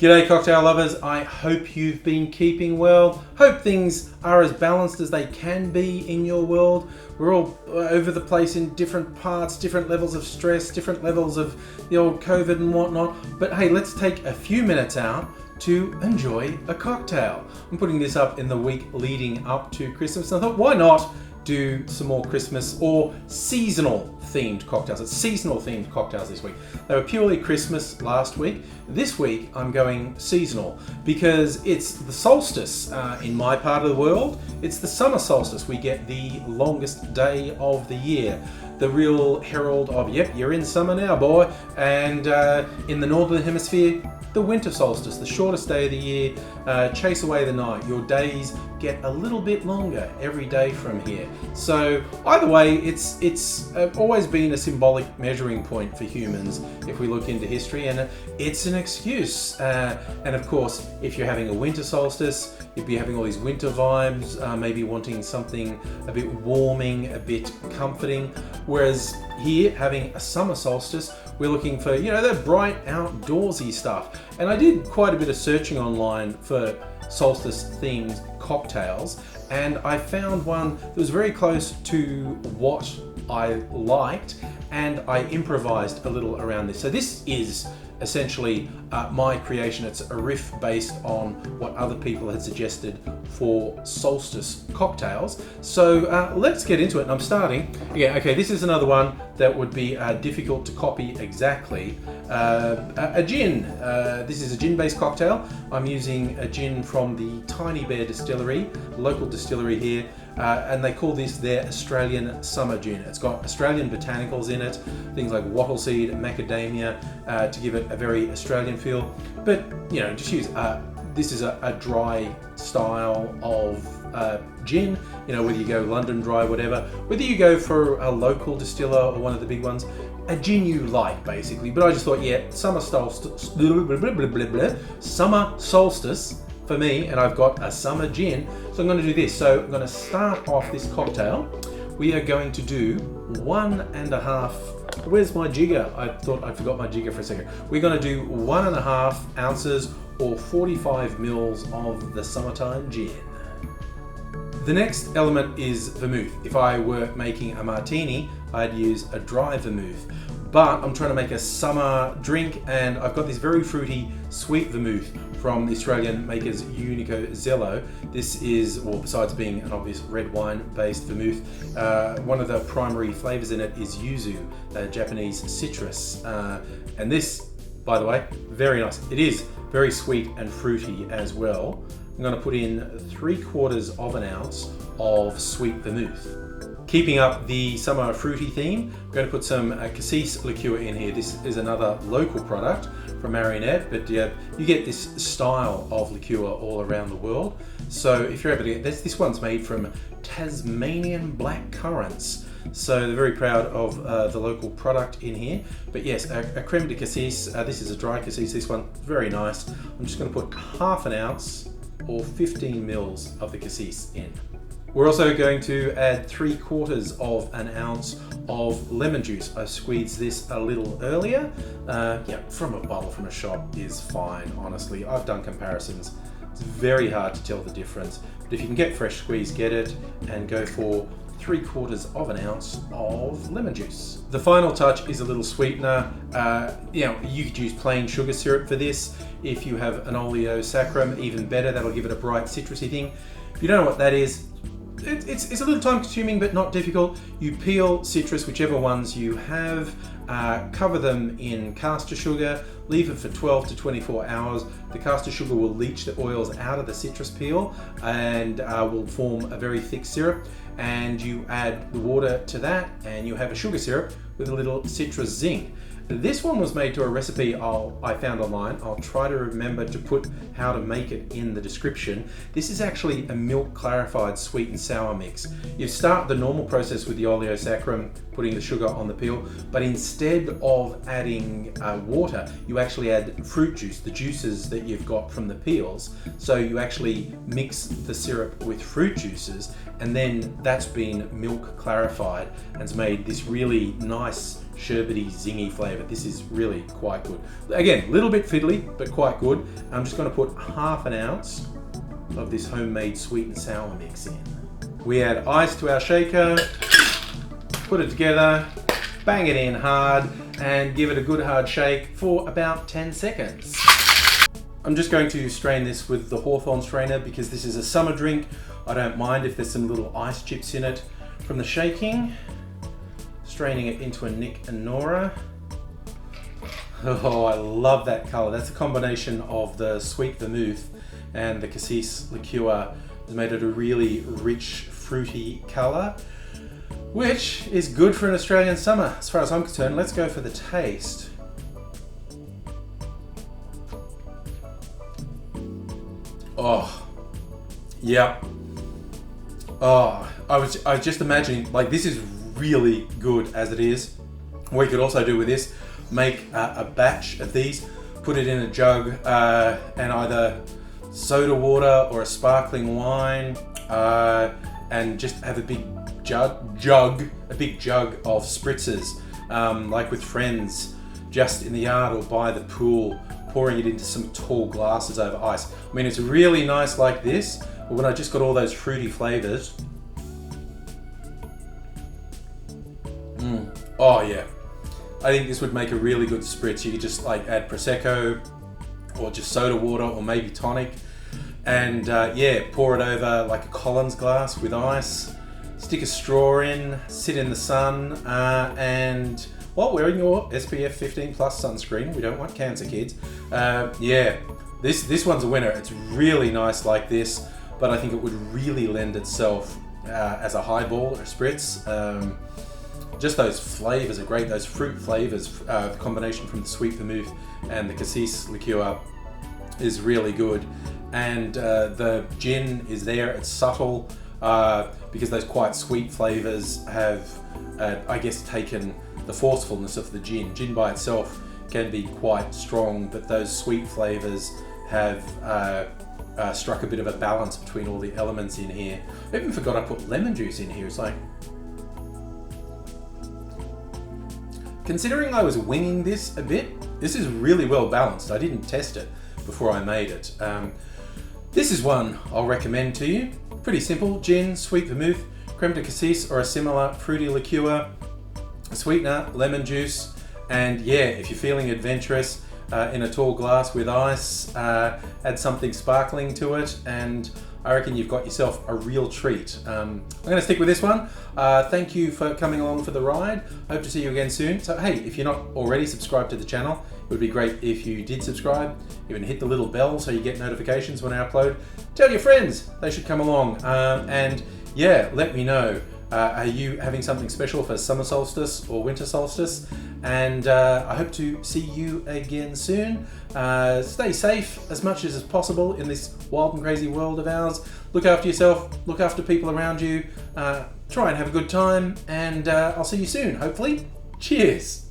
G'day cocktail lovers, I hope you've been keeping well. Hope things are as balanced as they can be in your world. We're all over the place in different parts, different levels of stress, different levels of the old COVID and whatnot. But hey, let's take a few minutes out to enjoy a cocktail. I'm putting this up in the week leading up to Christmas, and I thought, why not do some more Christmas or seasonal themed cocktails. It's seasonal themed cocktails this week. They were purely Christmas last week. This week I'm going seasonal because it's the solstice in my part of the world. It's the summer solstice. We get the longest day of the year. The real herald of, yep, you're in summer now, boy. And in the northern hemisphere, the winter solstice, the shortest day of the year, chase away the night. Your days get a little bit longer every day from here. So either way, it's always been a symbolic measuring point for humans if we look into history, and it's an excuse. And of course, if you're having a winter solstice, you'd be having all these winter vibes, maybe wanting something a bit warming, a bit comforting. Whereas here, having a summer solstice, we're looking for, the bright outdoorsy stuff. And I did quite a bit of searching online for solstice themed cocktails, and I found one that was very close to what I liked, and I improvised a little around this. So this is essentially my creation. It's a riff based on what other people had suggested for solstice cocktails. So let's get into it. And I'm starting. Yeah, okay, this is another one that would be difficult to copy exactly. A gin. This is a gin-based cocktail. I'm using a gin from the Tiny Bear Distillery, local distillery here. And they call this their Australian summer gin. It's got Australian botanicals in it, things like wattle seed, macadamia, to give it a very Australian feel. But just use this is a dry style of gin. Whether you go London dry, whatever, whether you go for a local distiller or one of the big ones, a gin you like basically. But I just thought, yeah, summer solstice for me, and I've got a summer gin, so I'm going to do this. So I'm going to start off this cocktail. We are going to do 1.5. Where's my jigger? I thought I forgot my jigger for a second. We're going to do 1.5 ounces or 45 mils of the summertime gin. The next element is vermouth. If I were making a martini, I'd use a dry vermouth. But I'm trying to make a summer drink, and I've got this very fruity, sweet vermouth from the Australian makers Unico Zello. This is, well, besides being an obvious red wine-based vermouth, one of the primary flavors in it is yuzu, a Japanese citrus. And this, by the way, very nice. It is very sweet and fruity as well. I'm going to put in 3/4 ounce of sweet vermouth. Keeping up the summer fruity theme, I'm going to put some cassis liqueur in here. This is another local product from Marionette, but you get this style of liqueur all around the world. So if you're able to get this one's made from Tasmanian black currants. So they're very proud of the local product in here. But yes, a creme de cassis. This is a dry cassis. This one, very nice. I'm just going to put 1/2 ounce or 15 mils of the cassis in. We're also going to add 3/4 ounce of lemon juice. I squeezed this a little earlier. From a bottle from a shop is fine, honestly. I've done comparisons. It's very hard to tell the difference. But if you can get fresh squeeze, get it, and go for 3/4 ounce of lemon juice. The final touch is a little sweetener. You could use plain sugar syrup for this. If you have an oleo saccharum, even better. That'll give it a bright citrusy thing. If you don't know what that is, it's a little time consuming but not difficult. You peel citrus, whichever ones you have, cover them in caster sugar, leave it for 12 to 24 hours. The caster sugar will leach the oils out of the citrus peel and will form a very thick syrup, and you add the water to that and you have a sugar syrup with a little citrus zing. This one was made to a recipe I found online. I'll try to remember to put how to make it in the description. This is actually a milk clarified sweet and sour mix. You start the normal process with the oleo saccharum, putting the sugar on the peel, but instead of adding water, you actually add fruit juice, the juices that you've got from the peels. So you actually mix the syrup with fruit juices, and then that's been milk clarified and it's made this really nice sherbety, zingy flavor. This is really quite good. Again, a little bit fiddly, but quite good. I'm just going to put half an ounce of this homemade sweet and sour mix in. We add ice to our shaker, put it together, bang it in hard, and give it a good hard shake for about 10 seconds. I'm just going to strain this with the Hawthorne strainer because this is a summer drink. I don't mind if there's some little ice chips in it from the shaking. Straining it into a Nick and Nora. Oh, I love that color. That's a combination of the sweet vermouth and the cassis liqueur has made it a really rich, fruity color, which is good for an Australian summer. As far as I'm concerned, let's go for the taste. Oh, yeah. Oh, I was just imagining, like, this is really good as it is. What you could also do with this, make a batch of these, put it in a jug, and either soda water or a sparkling wine, and just have a big jug of spritzers, like with friends, just in the yard or by the pool, pouring it into some tall glasses over ice. I mean, it's really nice like this, but when I just got all those fruity flavors. Oh yeah, I think this would make a really good spritz. You could just like add Prosecco or just soda water or maybe tonic, and yeah, pour it over like a Collins glass with ice, stick a straw in, sit in the sun, and while wearing your SPF 15 plus sunscreen, we don't want cancer, kids. Yeah, this one's a winner. It's really nice like this, but I think it would really lend itself as a highball or a spritz. Just those flavors are great, those fruit flavors, the combination from the sweet vermouth and the cassis liqueur is really good. And the gin is there, it's subtle, because those quite sweet flavors have, I guess, taken the forcefulness of the gin. Gin by itself can be quite strong, but those sweet flavors have struck a bit of a balance between all the elements in here. I even forgot I put lemon juice in here. It's like, considering I was winging this a bit, this is really well balanced. I didn't test it before I made it. This is one I'll recommend to you. Pretty simple: gin, sweet vermouth, creme de cassis or a similar fruity liqueur, a sweetener, lemon juice, and yeah, if you're feeling adventurous, in a tall glass with ice, add something sparkling to it, and I reckon you've got yourself a real treat. I'm going to stick with this one. Thank you for coming along for the ride. Hope to see you again soon. So hey, if you're not already subscribed to the channel, it would be great if you did subscribe. Even hit the little bell so you get notifications when I upload. Tell your friends they should come along. And yeah, let me know. Are you having something special for summer solstice or winter solstice? And I hope to see you again soon. Stay safe as much as is possible in this wild and crazy world of ours. Look after yourself, look after people around you, try and have a good time, and I'll see you soon, hopefully. Cheers!